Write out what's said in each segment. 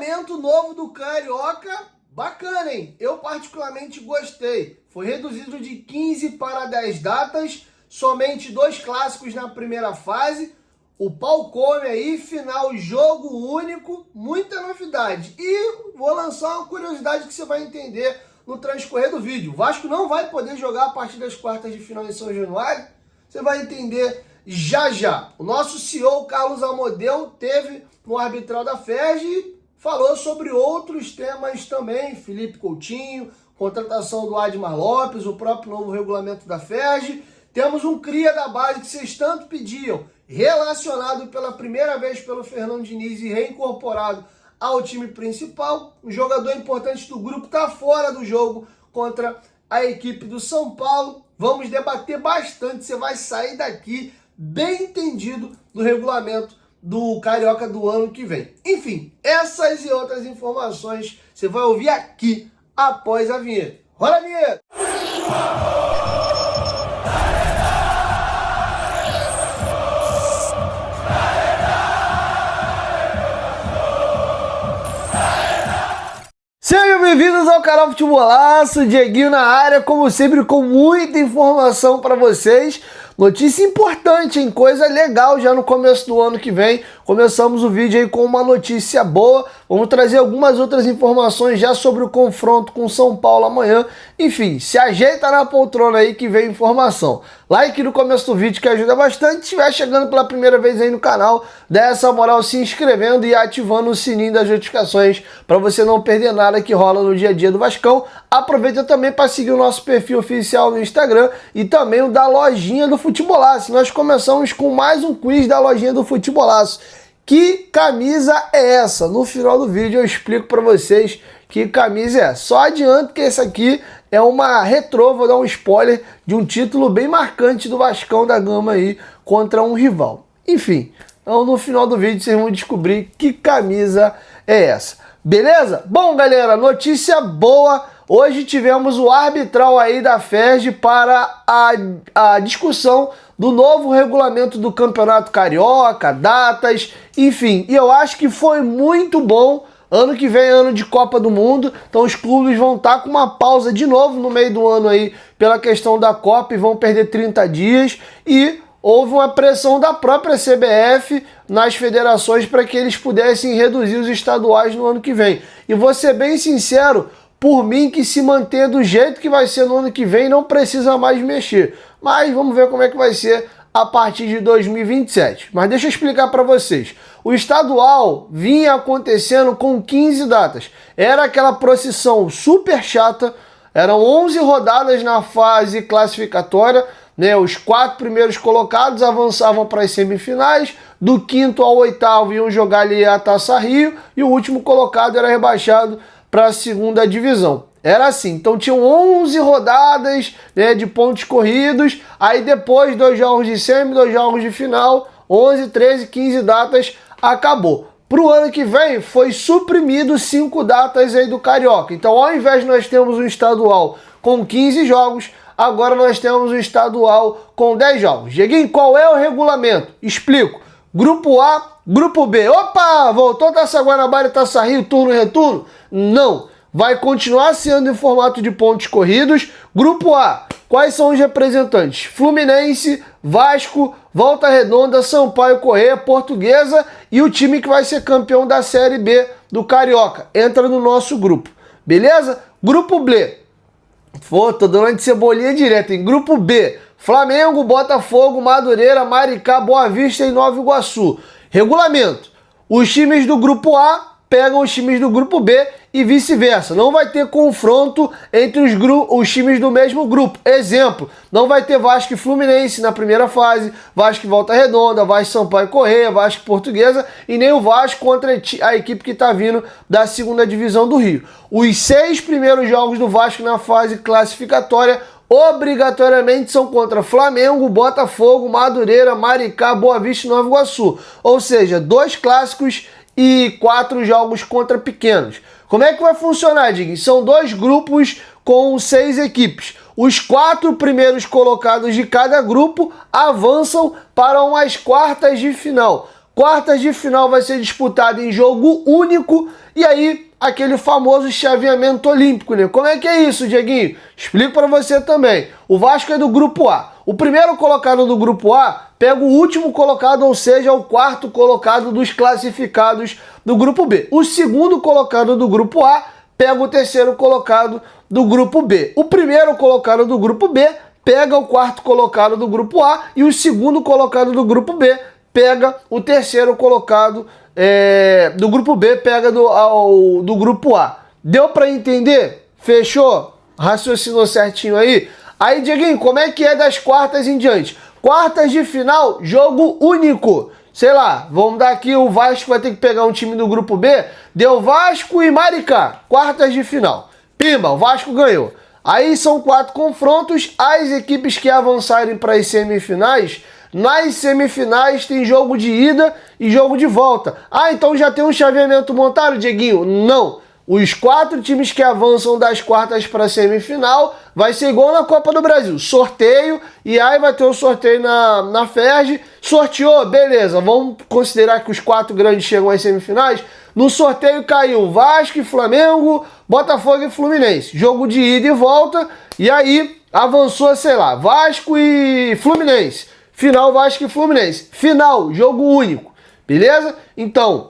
regulamento novo do Carioca, bacana, hein? Eu particularmente gostei. Foi reduzido de 15 para 10 datas, somente 2 clássicos na primeira fase. O pau come aí, final jogo único, muita novidade. E vou lançar uma curiosidade que você vai entender no transcorrer do vídeo. O Vasco não vai poder jogar a partir das quartas de final em São Januário. Você vai entender já já. O nosso CEO, Carlos Amodeu, teve no arbitral da FERJ e falou sobre outros temas também. Felipe Coutinho, contratação do Admar Lopes, o próprio novo regulamento da FERJ. Temos um cria da base que vocês tanto pediam, relacionado pela primeira vez pelo Fernando Diniz e reincorporado ao time principal. Um jogador importante do grupo está fora do jogo contra a equipe do São Paulo. Vamos debater bastante, você vai sair daqui bem entendido do regulamento do Carioca do ano que vem. Enfim, essas e outras informações você vai ouvir aqui após a vinheta. Rola a vinheta! Sejam bem-vindos ao canal Futebolaço, Dieguinho na área, como sempre com muita informação para vocês. Notícia importante, hein? Coisa legal já no começo do ano que vem. Começamos o vídeo aí com uma notícia boa. Vamos trazer algumas outras informações já sobre o confronto com o São Paulo amanhã. Enfim, se ajeita na poltrona aí que vem informação. Like no começo do vídeo que ajuda bastante. Se estiver chegando pela primeira vez aí no canal, dá essa moral se inscrevendo e ativando o sininho das notificações para você não perder nada que rola no dia a dia do Vascão. Aproveita também para seguir o nosso perfil oficial no Instagram e também o da Lojinha do Futebolaço. Nós começamos com mais um quiz da Lojinha do Futebolaço. Que camisa é essa? No final do vídeo eu explico para vocês que camisa é. Só adianto que esse aqui é uma retrô, vou dar um spoiler de um título bem marcante do Vascão da Gama aí contra um rival. Enfim, então no final do vídeo vocês vão descobrir que camisa é essa. Beleza? Bom, galera, notícia boa. Hoje tivemos o arbitral aí da FERJ para a discussão do novo regulamento do Campeonato Carioca, datas, enfim. E eu acho que foi muito bom. Ano que vem é ano de Copa do Mundo, então os clubes vão estar com uma pausa de novo no meio do ano aí pela questão da Copa e vão perder 30 dias. E houve uma pressão da própria CBF nas federações para que eles pudessem reduzir os estaduais no ano que vem. E vou ser bem sincero, por mim que se manter do jeito que vai ser no ano que vem, não precisa mais mexer. Mas vamos ver como é que vai ser a partir de 2027. Mas deixa eu explicar para vocês. O estadual vinha acontecendo com 15 datas. Era aquela procissão super chata. Eram 11 rodadas na fase classificatória, né? Os 4 primeiros colocados avançavam para as semifinais. Do 5º ao 8º iam jogar ali a Taça Rio. E o último colocado era rebaixado para a 2ª divisão. Era assim, então tinham 11 rodadas, né, de pontos corridos, aí depois 2 jogos de semi, 2 jogos de final, 11, 13, 15 datas, acabou. Para o ano que vem foi suprimido 5 datas aí do Carioca, então ao invés de nós termos um estadual com 15 jogos, agora nós temos um estadual com 10 jogos. Dieguinho, qual é o regulamento? Explico. Grupo A, Grupo B. Opa, voltou Taça Guanabara e Taça Rio, turno e retorno? Não. Vai continuar sendo em formato de pontos corridos. Grupo A, quais são os representantes? Fluminense, Vasco, Volta Redonda, Sampaio Corrêa, Portuguesa e o time que vai ser campeão da Série B do Carioca. Entra no nosso grupo, beleza? Grupo B, tô dando de cebolinha direto, em Grupo B, Flamengo, Botafogo, Madureira, Maricá, Boa Vista e Nova Iguaçu. Regulamento, os times do Grupo A pegam os times do Grupo B e vice-versa. Não vai ter confronto entre os times do mesmo grupo. Exemplo, não vai ter Vasco e Fluminense na primeira fase, Vasco e Volta Redonda, Vasco Sampaio Corrêa, Vasco Portuguesa e nem o Vasco contra a equipe que está vindo da 2ª divisão do Rio. Os 6 primeiros jogos do Vasco na fase classificatória obrigatoriamente são contra Flamengo, Botafogo, Madureira, Maricá, Boa Vista e Nova Iguaçu. Ou seja, 2 clássicos e 4 jogos contra pequenos. Como é que vai funcionar, Diguinho? São 2 grupos com 6 equipes. Os 4 primeiros colocados de cada grupo avançam para umas quartas de final. Quartas de final vai ser disputada em jogo único e aí aquele famoso chaveamento olímpico, né? Como é que é isso, Dieguinho? Explico para você também. O Vasco é do grupo A. O primeiro colocado do grupo A pega o último colocado, ou seja, o quarto colocado dos classificados do grupo B. O segundo colocado do grupo A pega o terceiro colocado do grupo B. O primeiro colocado do grupo B pega o quarto colocado do grupo A e o segundo colocado do grupo B pega o terceiro colocado do grupo B, pega do grupo A. Deu para entender? Fechou? Raciocinou certinho aí? Aí, Dieguinho, como é que é das quartas em diante? Quartas de final, jogo único. Sei lá, vamos dar aqui, o Vasco vai ter que pegar um time do grupo B. Deu Vasco e Maricá. Quartas de final. Pimba, o Vasco ganhou. Aí são 4 confrontos. As equipes que avançarem para as semifinais, nas semifinais tem jogo de ida e jogo de volta. Ah, então já tem um chaveamento montado, Dieguinho? Não. Os 4 times que avançam das quartas para a semifinal vai ser igual na Copa do Brasil. Sorteio, e aí vai ter o sorteio na FERJ. Sorteou, beleza. Vamos considerar que os 4 grandes chegam às semifinais. No sorteio caiu Vasco e Flamengo, Botafogo e Fluminense. Jogo de ida e volta. E aí avançou, sei lá, Vasco e Fluminense. Final Vasco e Fluminense. Final, jogo único. Beleza? Então,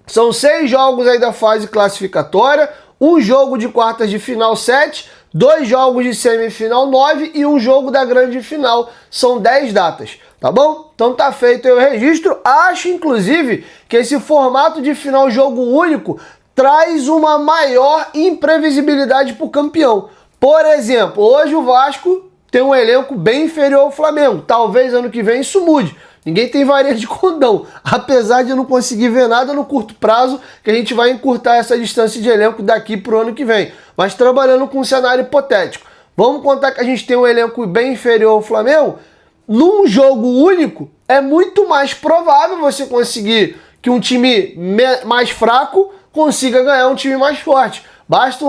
são 6 jogos aí da fase classificatória, um jogo de quartas de final 7, 2 jogos de semifinal 9 e um jogo da grande final. São 10 datas, tá bom? Então tá feito aí o registro. Acho, inclusive, que esse formato de final jogo único traz uma maior imprevisibilidade para o campeão. Por exemplo, hoje o Vasco tem um elenco bem inferior ao Flamengo. Talvez ano que vem isso mude. Ninguém tem varinha de condão. Apesar de eu não conseguir ver nada no curto prazo, que a gente vai encurtar essa distância de elenco daqui para o ano que vem. Mas trabalhando com um cenário hipotético. Vamos contar que a gente tem um elenco bem inferior ao Flamengo? Num jogo único, é muito mais provável você conseguir que um time mais fraco consiga ganhar um time mais forte. Basta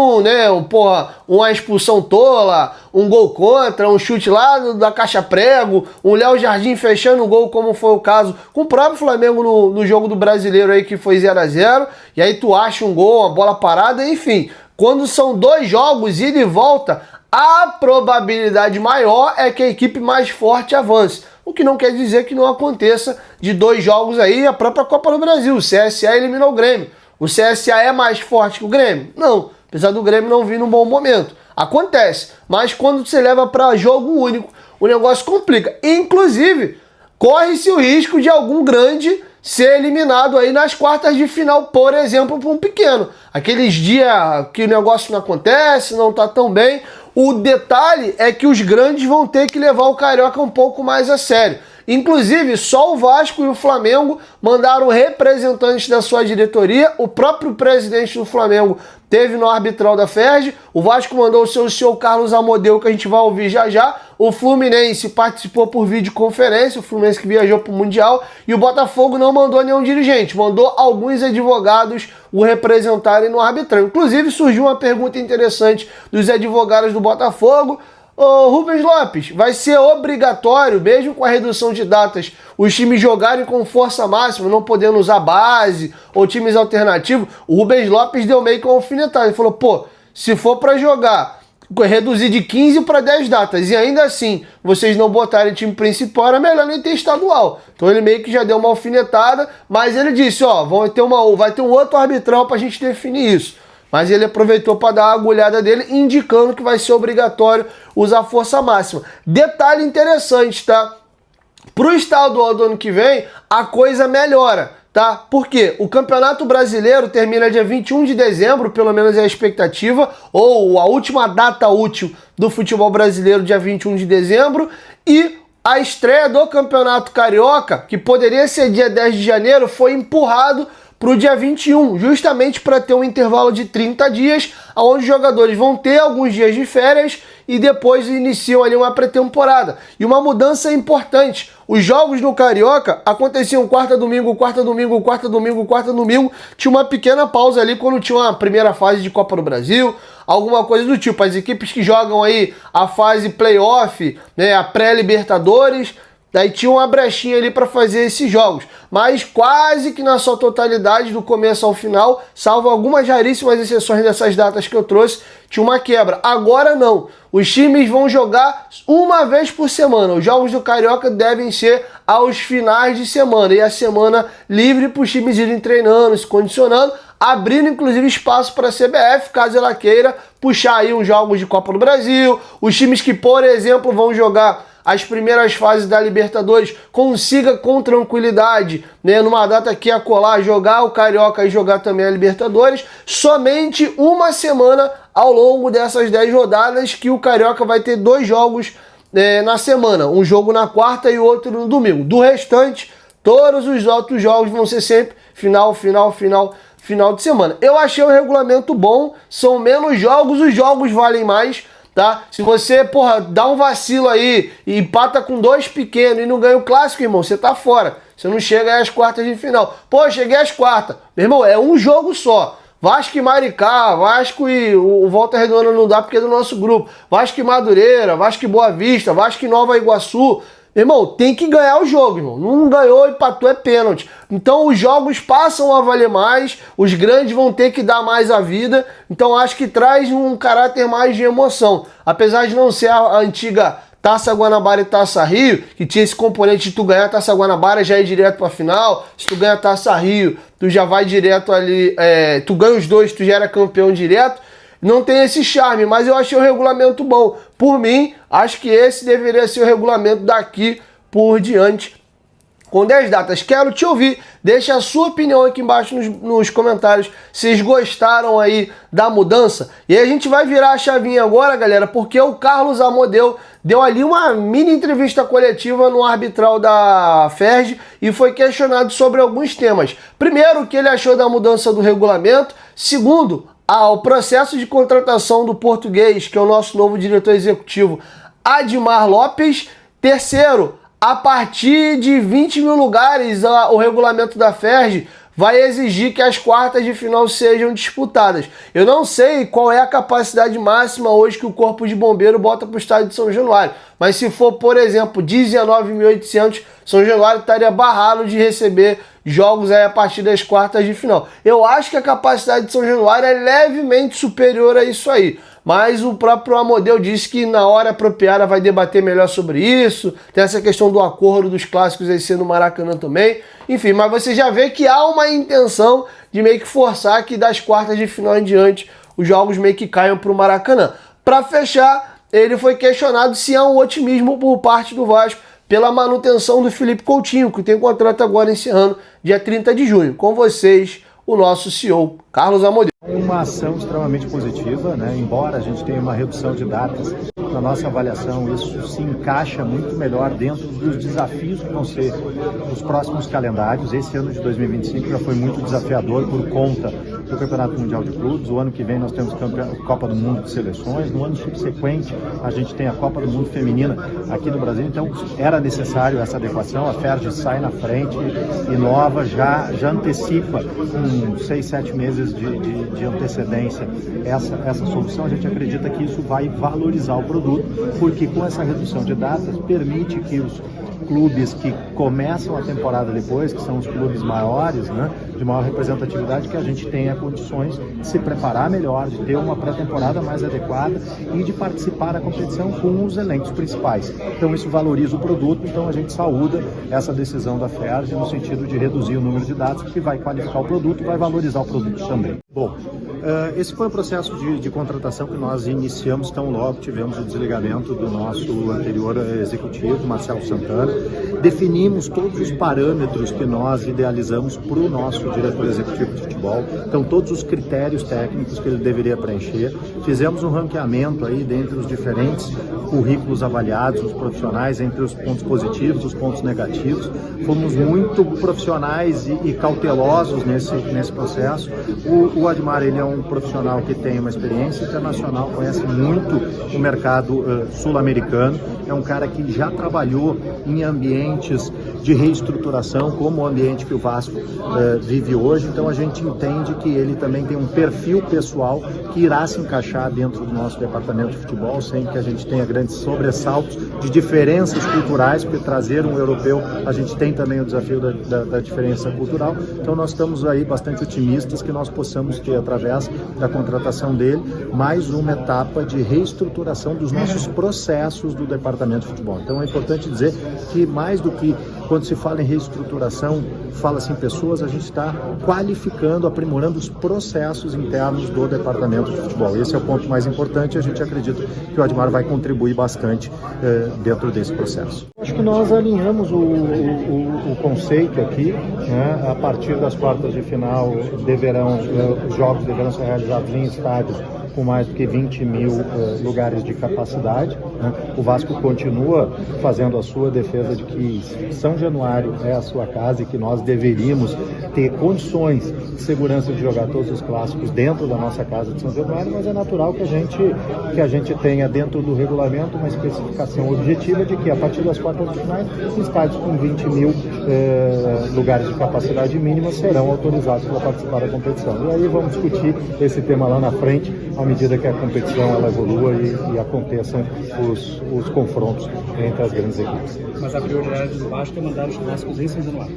uma expulsão tola, um gol contra, um chute lá da caixa prego, um Léo Jardim fechando o gol, como foi o caso com o próprio Flamengo no jogo do Brasileiro aí, que foi 0-0, e aí tu acha um gol, uma bola parada, enfim. Quando são 2 jogos, ida e volta, a probabilidade maior é que a equipe mais forte avance. O que não quer dizer que não aconteça de 2 jogos aí, a própria Copa do Brasil. O CSA eliminou o Grêmio. O CSA é mais forte que o Grêmio? Não, apesar do Grêmio não vir num bom momento. Acontece, mas quando você leva para jogo único, o negócio complica. Inclusive, corre-se o risco de algum grande ser eliminado aí nas quartas de final, por exemplo, por um pequeno. Aqueles dias que o negócio não acontece, não tá tão bem. O detalhe é que os grandes vão ter que levar o Carioca um pouco mais a sério. Inclusive, só o Vasco e o Flamengo mandaram representantes da sua diretoria. O próprio presidente do Flamengo teve no arbitral da FERJ. O Vasco mandou o senhor Carlos Amodeu, que a gente vai ouvir já já. O Fluminense participou por videoconferência, o Fluminense que viajou para o Mundial. E o Botafogo não mandou nenhum dirigente, mandou alguns advogados o representarem no arbitral. Inclusive, surgiu uma pergunta interessante dos advogados do Botafogo. Ô, Rubens Lopes, vai ser obrigatório, mesmo com a redução de datas, os times jogarem com força máxima, não podendo usar base ou times alternativos? O Rubens Lopes deu meio que uma alfinetada. Ele falou, pô, se for para jogar, reduzir de 15 para 10 datas e ainda assim vocês não botarem time principal, era melhor nem ter estadual. Então ele meio que já deu uma alfinetada, mas ele disse, ó, vai ter um outro arbitral pra gente definir isso. Mas ele aproveitou para dar a agulhada dele, indicando que vai ser obrigatório usar força máxima. Detalhe interessante, tá? Para o estadual do ano que vem, a coisa melhora, tá? Porque o Campeonato Brasileiro termina dia 21 de dezembro, pelo menos é a expectativa, ou a última data útil do futebol brasileiro, dia 21 de dezembro, e a estreia do Campeonato Carioca, que poderia ser dia 10 de janeiro, foi empurrado para o dia 21, justamente para ter um intervalo de 30 dias, onde os jogadores vão ter alguns dias de férias e depois iniciam ali uma pré-temporada. E uma mudança importante, os jogos no Carioca aconteciam quarta, domingo, quarta, domingo, quarta, domingo, quarta, domingo, tinha uma pequena pausa ali quando tinha uma primeira fase de Copa do Brasil, alguma coisa do tipo. As equipes que jogam aí a fase playoff, né, a pré-Libertadores, Daí tinha uma brechinha ali para fazer esses jogos, mas quase que na sua totalidade, do começo ao final, salvo algumas raríssimas exceções dessas datas que eu trouxe, tinha uma quebra. Agora não, os times vão jogar uma vez por semana. Os jogos do Carioca devem ser aos finais de semana, e a semana livre para os times irem treinando, se condicionando, abrindo inclusive espaço para a CBF, caso ela queira puxar aí uns jogos de Copa do Brasil. Os times que, por exemplo, vão jogar as primeiras fases da Libertadores, consiga com tranquilidade, né, numa data que ia colar, jogar o Carioca e jogar também a Libertadores, somente uma semana ao longo dessas 10 rodadas, que o Carioca vai ter 2 jogos na semana, um jogo na quarta e outro no domingo. Do restante, todos os outros jogos vão ser sempre final de semana. Eu achei o regulamento bom, são menos jogos, os jogos valem mais, tá? Se você, porra, dá um vacilo aí e empata com 2 pequenos e não ganha o clássico, irmão, você tá fora. Você não chega aí às quartas de final. Pô, cheguei às quartas. Meu irmão, é um jogo só. Vasco e Maricá, Vasco e o Volta Redonda não dá porque é do nosso grupo. Vasco e Madureira, Vasco e Boa Vista, Vasco e Nova Iguaçu. Irmão, tem que ganhar o jogo, irmão. Não ganhou, empatou, é pênalti. Então os jogos passam a valer mais, os grandes vão ter que dar mais a vida. Então acho que traz um caráter mais de emoção. Apesar de não ser a antiga Taça Guanabara e Taça Rio, que tinha esse componente de tu ganhar a Taça Guanabara já ir direto pra final. Se tu ganha a Taça Rio, tu já vai direto ali, tu ganha os 2, tu já era campeão direto. Não tem esse charme, mas eu achei o regulamento bom. Por mim, acho que esse deveria ser o regulamento daqui por diante, com 10 datas. Quero te ouvir, deixa a sua opinião aqui embaixo nos comentários. Vocês gostaram aí da mudança? E aí a gente vai virar a chavinha agora, galera, porque o Carlos Amodeu deu ali uma mini entrevista coletiva no arbitral da FERJ e foi questionado sobre alguns temas. Primeiro, o que ele achou da mudança do regulamento. Segundo, ao processo de contratação do português, que é o nosso novo diretor executivo, Admar Lopes. Terceiro, a partir de 20 mil lugares, o regulamento da FERJ vai exigir que as quartas de final sejam disputadas. Eu não sei qual é a capacidade máxima hoje que o Corpo de Bombeiro bota para o estádio de São Januário, mas se for, por exemplo, 19.800, São Januário estaria barrado de receber jogos aí a partir das quartas de final. Eu acho que a capacidade de São Januário é levemente superior a isso aí, mas o próprio Amodeu disse que na hora apropriada vai debater melhor sobre isso. Tem essa questão do acordo dos clássicos aí sendo Maracanã também. Enfim, mas você já vê que há uma intenção de meio que forçar que das quartas de final em diante os jogos meio que caiam para o Maracanã. Para fechar, ele foi questionado se há um otimismo por parte do Vasco pela manutenção do Felipe Coutinho, que tem contrato agora encerrando dia 30 de junho. Com vocês, o nosso CEO, Carlos Amodeu. Uma ação extremamente positiva, né? Embora a gente tenha uma redução de datas, na nossa avaliação isso se encaixa muito melhor dentro dos desafios que vão ser os próximos calendários. Esse ano de 2025 já foi muito desafiador por conta do Campeonato Mundial de Clubes. O ano que vem nós temos a Copa do Mundo de Seleções. No ano subsequente a gente tem a Copa do Mundo Feminina aqui no Brasil. Então era necessário essa adequação. A FERJ sai na frente, inova, já antecipa com 6, 7 meses de antecedência essa solução. A gente acredita que isso vai valorizar o produto, porque com essa redução de datas permite que os clubes que começam a temporada depois, que são os clubes maiores, né, de maior representatividade, que a gente tenha condições de se preparar melhor, de ter uma pré-temporada mais adequada e de participar da competição com os elencos principais. Então isso valoriza o produto, então a gente saúda essa decisão da FERJ no sentido de reduzir o número de datas, porque vai qualificar o produto, vai valorizar o produto também. Bom, esse foi um processo de contratação que nós iniciamos tão logo tivemos o desligamento do nosso anterior executivo, Marcelo Santana. Definimos todos os parâmetros que nós idealizamos para o nosso diretor executivo de futebol, então todos os critérios técnicos que ele deveria preencher. Fizemos um ranqueamento aí dentre os diferentes currículos avaliados, os profissionais, entre os pontos positivos, os pontos negativos. Fomos muito profissionais e cautelosos nesse processo. O Admar, ele é um profissional que tem uma experiência internacional, conhece muito o mercado sul-americano, é um cara que já trabalhou em ambientes de reestruturação, como o ambiente que o Vasco vive hoje. Então a gente entende que ele também tem um perfil pessoal que irá se encaixar dentro do nosso departamento de futebol, sem que a gente tenha grandes sobressaltos de diferenças culturais, porque trazer um europeu, a gente tem também o desafio da diferença cultural. Então nós estamos aí bastante otimistas que nós possamos ter, através da contratação dele, mais uma etapa de reestruturação dos nossos processos do departamento de futebol. Então é importante dizer que, mais do que quando se fala em reestruturação, fala-se em pessoas, a gente está qualificando, aprimorando os processos internos do departamento de futebol. Esse é o ponto mais importante e a gente acredita que o Admar vai contribuir bastante dentro desse processo. Acho que nós alinhamos o conceito aqui, né? A partir das quartas de final os jogos deverão ser realizados em estádios com mais do que 20 mil lugares de capacidade, né? O Vasco continua fazendo a sua defesa de que São Januário é a sua casa e que nós deveríamos ter condições de segurança de jogar todos os clássicos dentro da nossa casa de São Januário, mas é natural que a gente tenha dentro do regulamento uma especificação objetiva de que, a partir das quartas de finais, estádios com 20 mil lugares de capacidade mínima serão autorizados para participar da competição. E aí vamos discutir esse tema lá na frente, à medida que a competição ela evolua e aconteçam os confrontos entre as grandes equipes. Mas a prioridade do Vasco é mandar os clássicos em São Januário.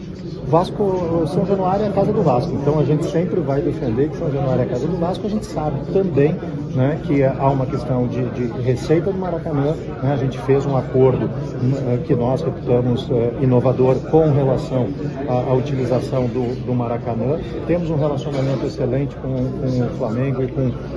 São Januário é a casa do Vasco, então a gente sempre vai defender que São Januário é a casa do Vasco. A gente sabe também, né, que há uma questão de receita do Maracanã, né? A gente fez um acordo que nós reputamos inovador com relação à utilização do Maracanã. Temos um relacionamento excelente com o Flamengo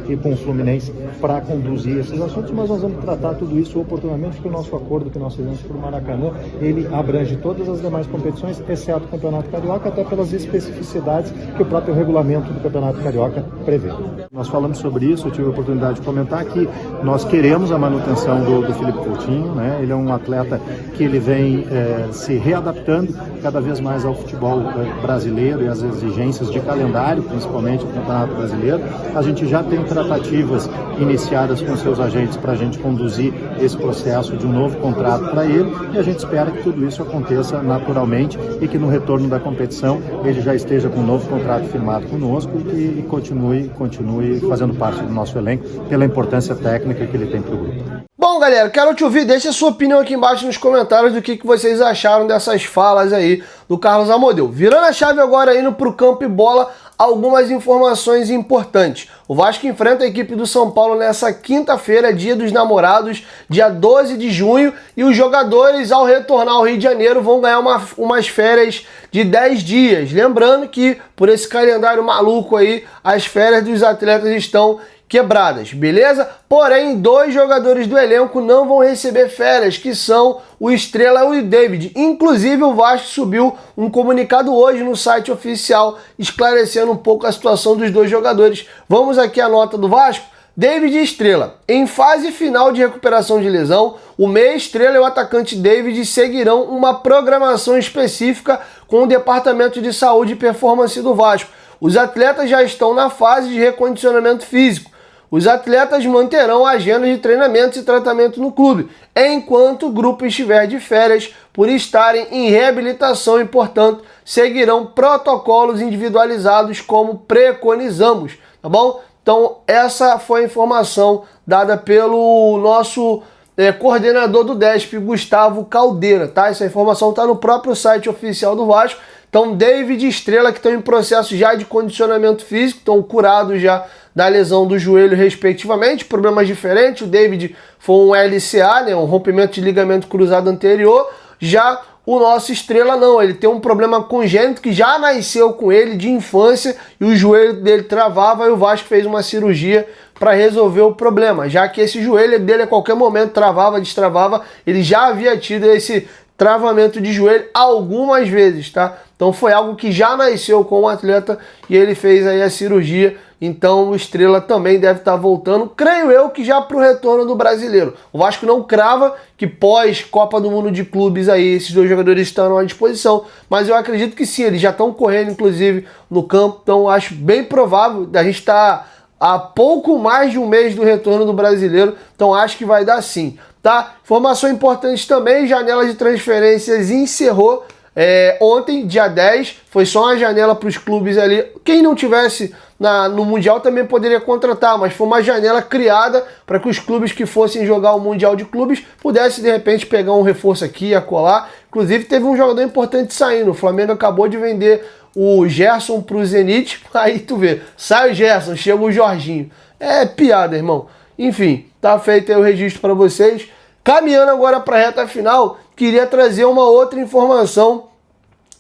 e com o Fluminense para conduzir esses assuntos, mas nós vamos tratar tudo isso oportunamente, porque o nosso acordo que nós fizemos para o Maracanã, ele abrange todas as demais competições, exceto o Campeonato Carioca, até pelas especificidades que o próprio regulamento do Campeonato Carioca prevê. Nós falamos sobre isso, eu tive a oportunidade de comentar que nós queremos a manutenção do Felipe Coutinho, né? Ele é um atleta que ele vem se readaptando cada vez mais ao futebol brasileiro e às exigências de calendário, principalmente do Campeonato Brasileiro. A gente já tem tratativas iniciadas com seus agentes para a gente conduzir esse processo de um novo contrato para ele, e a gente espera que tudo isso aconteça naturalmente e que no retorno da competição ele já esteja com um novo contrato firmado conosco e continue fazendo parte do nosso elenco pela importância técnica que ele tem para o grupo. Bom, galera, quero te ouvir, deixa a sua opinião aqui embaixo nos comentários do que vocês acharam dessas falas aí do Carlos Amodeu. Virando a chave agora, indo pro campo e bola, algumas informações importantes. O Vasco enfrenta a equipe do São Paulo nessa quinta-feira, dia dos namorados, dia 12 de junho, e os jogadores, ao retornar ao Rio de Janeiro, vão ganhar umas férias de 10 dias. Lembrando que, por esse calendário maluco aí, as férias dos atletas estão quebradas, beleza? Porém, 2 jogadores do elenco não vão receber férias, que são o Estrela e o David. Inclusive, o Vasco subiu um comunicado hoje no site oficial, esclarecendo um pouco a situação dos 2 jogadores. Vamos aqui à nota do Vasco. David e Estrela. Em fase final de recuperação de lesão, o meia Estrela e o atacante David seguirão uma programação específica com o Departamento de Saúde e Performance do Vasco. Os atletas já estão na fase de recondicionamento físico. Os atletas manterão agendas de treinamentos e tratamento no clube, enquanto o grupo estiver de férias por estarem em reabilitação e, portanto, seguirão protocolos individualizados como preconizamos, tá bom? Então, essa foi a informação dada pelo nosso coordenador do DESP, Gustavo Caldeira, tá? Essa informação está no próprio site oficial do Vasco. Então, David e Estrela, que estão em processo já de condicionamento físico, estão curados já da lesão do joelho, respectivamente, problemas diferentes. O David foi um LCA, né, um rompimento de ligamento cruzado anterior. Já o nosso Estrela não, ele tem um problema congênito que já nasceu com ele de infância e o joelho dele travava, e o Vasco fez uma cirurgia para resolver o problema, já que esse joelho dele a qualquer momento travava, destravava. Ele já havia tido esse travamento de joelho algumas vezes, tá? Então foi algo que já nasceu com o atleta e ele fez aí a cirurgia. Então o Estrela também deve estar voltando, creio eu que já para o retorno do Brasileiro. O Vasco não crava que pós Copa do Mundo de Clubes aí esses 2 jogadores estarão à disposição, mas eu acredito que sim, eles já estão correndo inclusive no campo, então acho bem provável. A gente está a pouco mais de um mês do retorno do Brasileiro, então acho que vai dar sim, tá? Informação importante também, janela de transferências encerrou, Ontem, dia 10, foi só uma janela para os clubes ali. Quem não tivesse no Mundial também poderia contratar, mas foi uma janela criada para que os clubes que fossem jogar o Mundial de Clubes pudessem, de repente, pegar um reforço aqui e acolá. Inclusive, teve um jogador importante saindo. O Flamengo acabou de vender o Gerson para o Zenit. Aí tu vê, sai o Gerson, chega o Jorginho. É piada, irmão. Enfim, tá feito aí o registro para vocês. Caminhando agora para a reta final, queria trazer uma outra informação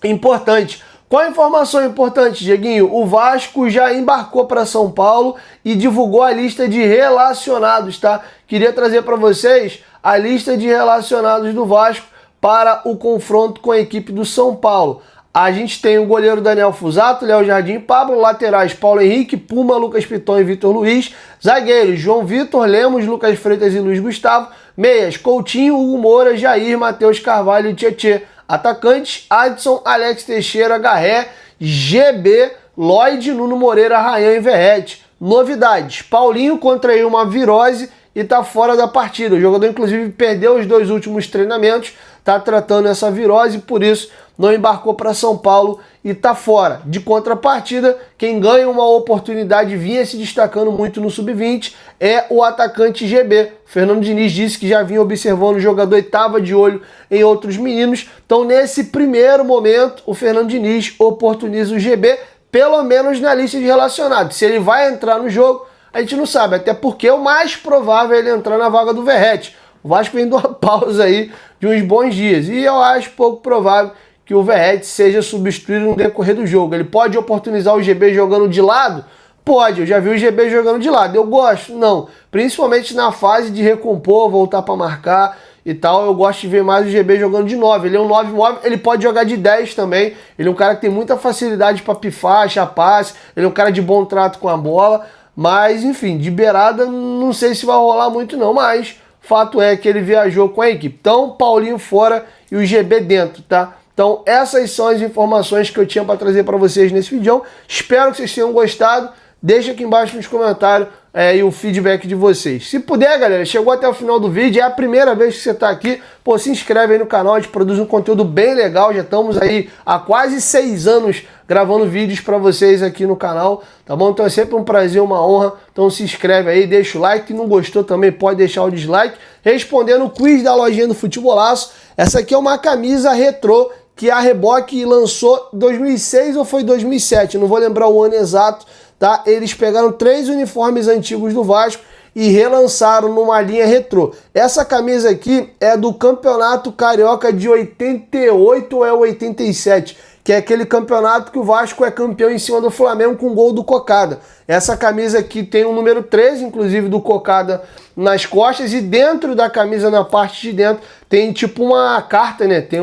importante. Qual a informação importante, Dieguinho? O Vasco já embarcou para São Paulo e divulgou a lista de relacionados, tá? Queria trazer para vocês a lista de relacionados do Vasco para o confronto com a equipe do São Paulo. A gente tem o goleiro Daniel Fusato, Léo Jardim, Pablo, laterais Paulo Henrique, Puma, Lucas Piton e Vitor Luiz, zagueiros João Vitor, Lemos, Lucas Freitas e Luiz Gustavo, meias Coutinho, Hugo Moura, Jair, Matheus Carvalho e Tietê, atacantes Adson, Alex Teixeira, Garré, GB, Lloyd, Nuno Moreira, Rayan e Verrete. Novidades, Paulinho contraiu uma virose e está fora da partida. O jogador inclusive perdeu os 2 últimos treinamentos, está tratando essa virose, por isso não embarcou para São Paulo e está fora. De contrapartida, quem ganha uma oportunidade, vinha se destacando muito no Sub-20, é o atacante GB. O Fernando Diniz disse que já vinha observando o jogador e estava de olho em outros meninos. Então, nesse primeiro momento, o Fernando Diniz oportuniza o GB, pelo menos na lista de relacionados. Se ele vai entrar no jogo, a gente não sabe, até porque o mais provável é ele entrar na vaga do Verrete. O Vasco vem de uma pausa aí de uns bons dias e eu acho pouco provável que o Verrete seja substituído no decorrer do jogo. Ele pode oportunizar o GB jogando de lado? Pode, eu já vi o GB jogando de lado. Eu gosto? Não. Principalmente na fase de recompor, voltar para marcar e tal, eu gosto de ver mais o GB jogando de 9. Ele é um 9 móvel, ele pode jogar de 10 também. Ele é um cara que tem muita facilidade para pifar, achar passe, ele é um cara de bom trato com a bola. Mas, enfim, de beirada, não sei se vai rolar muito não, mas fato é que ele viajou com a equipe. Então, Paulinho fora e o GB dentro, tá? Então, essas são as informações que eu tinha para trazer para vocês nesse vídeo. Espero que vocês tenham gostado. Deixa aqui embaixo nos comentários e o feedback de vocês. Se puder, galera, chegou até o final do vídeo, é a primeira vez que você está aqui, pô, se inscreve aí no canal, a gente produz um conteúdo bem legal, já estamos aí há quase 6 anos gravando vídeos para vocês aqui no canal, tá bom? Então é sempre um prazer, uma honra, então se inscreve aí, deixa o like, se não gostou também pode deixar o dislike. Respondendo o quiz da lojinha do Futebolaço, essa aqui é uma camisa retrô que a Reebok lançou em 2006 ou foi 2007, não vou lembrar o ano exato, tá? Eles pegaram 3 uniformes antigos do Vasco e relançaram numa linha retrô. Essa camisa aqui é do Campeonato Carioca de 88 ou é 87, que é aquele campeonato que o Vasco é campeão em cima do Flamengo com gol do Cocada. Essa camisa aqui tem o número 13, inclusive, do Cocada nas costas, e dentro da camisa, na parte de dentro, tem tipo uma carta, né? Tem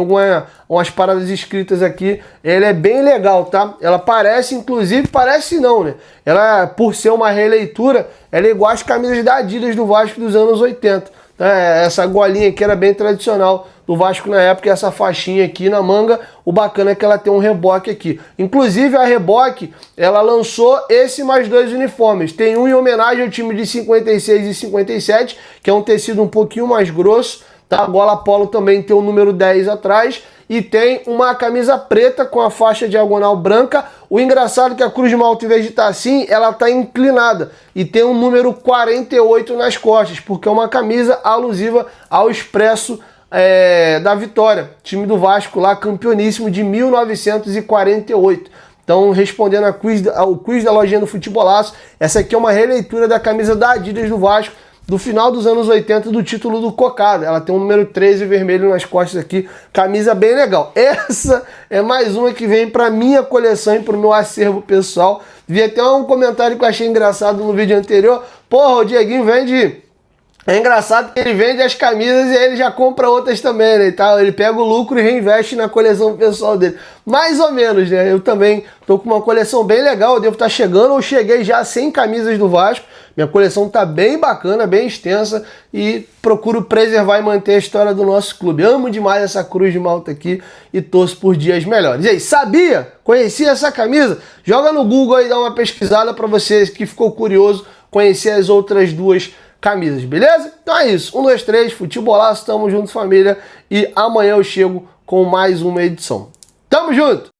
umas paradas escritas aqui. Ela é bem legal, tá? Ela parece, inclusive, parece não, né? Ela, por ser uma releitura, ela é igual às camisas da Adidas do Vasco dos anos 80. Essa golinha aqui era bem tradicional do Vasco na época, e essa faixinha aqui na manga, o bacana é que ela tem um reboque aqui. Inclusive a Reebok, ela lançou esse mais 2 uniformes. Tem um em homenagem ao time de 56 e 57, que é um tecido um pouquinho mais grosso, tá? A gola polo também tem o número 10 atrás, e tem uma camisa preta com a faixa diagonal branca. O engraçado é que a cruz de malta, em vez de estar assim, ela está inclinada e tem o número 48 nas costas, porque é uma camisa alusiva ao Expresso da Vitória, time do Vasco lá, campeoníssimo de 1948. Então, respondendo ao quiz da lojinha do Futebolaço, essa aqui é uma releitura da camisa da Adidas do Vasco, do final dos anos 80, do título do Cocada. Ela tem um número 13 vermelho nas costas aqui, camisa bem legal. Essa é mais uma que vem para minha coleção e para o meu acervo pessoal. Vi até um comentário que eu achei engraçado no vídeo anterior. Porra, o Dieguinho vende... É engraçado que ele vende as camisas e ele já compra outras também, né? Ele pega o lucro e reinveste na coleção pessoal dele. Mais ou menos, né? Eu também tô com uma coleção bem legal, eu devo estar chegando, ou cheguei já a 100 camisas do Vasco. Minha coleção tá bem bacana, bem extensa, e procuro preservar e manter a história do nosso clube. Amo demais essa cruz de malta aqui e torço por dias melhores. E aí, sabia? Conhecia essa camisa? Joga no Google aí, dá uma pesquisada para você que ficou curioso conhecer as outras 2 camisas, beleza? Então é isso, 1, 2, 3, Futebolaço, tamo junto, família, e amanhã eu chego com mais uma edição. Tamo junto!